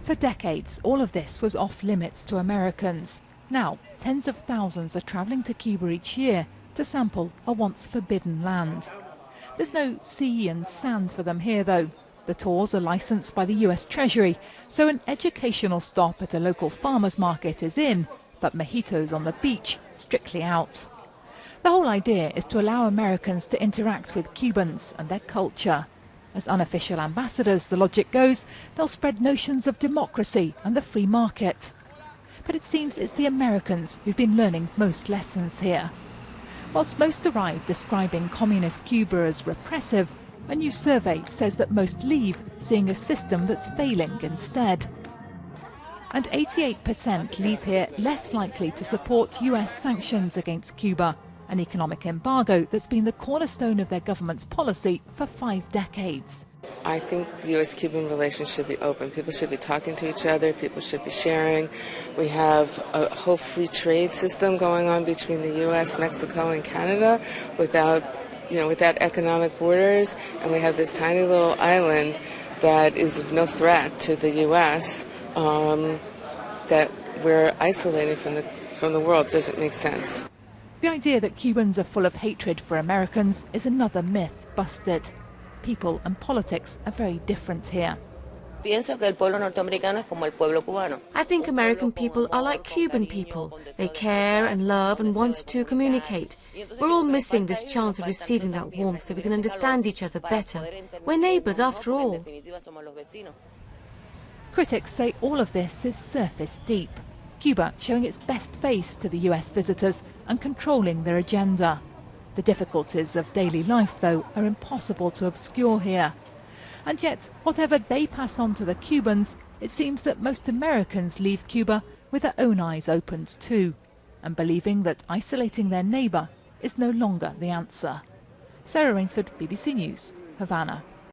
For decades, all of this was off limits to Americans. Now, tens of thousands are travelling to Cuba each year to sample a once forbidden land. There's no sea and sand for them here, though. The tours are licensed by the US Treasury, so an educational stop at a local farmer's market is in, but mojitos on the beach strictly out. The whole idea is to allow Americans to interact with Cubans and their culture. As unofficial ambassadors, the logic goes, they'll spread notions of democracy and the free market. But it seems it's the Americans who've been learning most lessons here. Whilst most arrive describing communist Cuba as repressive, a new survey says that most leave seeing a system that's failing instead. And 88% leave here less likely to support US sanctions against Cuba, an economic embargo that's been the cornerstone of their government's policy for 5 decades. I think the U.S.-Cuban relations should be open. People should be talking to each other. People should be sharing. We have a whole free trade system going on between the U.S., Mexico, and Canada without economic borders. And we have this tiny little island that is of no threat to the U.S. That we're isolated from the world doesn't make sense. The idea that Cubans are full of hatred for Americans is another myth busted. People and politics are very different here. I think American people are like Cuban people. They care and love and want to communicate. We're all missing this chance of receiving that warmth so we can understand each other better. We're neighbours after all. Critics say all of this is surface deep. Cuba showing its best face to the US visitors and controlling their agenda. The difficulties of daily life, though, are impossible to obscure here. And yet, whatever they pass on to the Cubans, it seems that most Americans leave Cuba with their own eyes opened too, and believing that isolating their neighbour is no longer the answer. Sarah Rainsford, BBC News, Havana.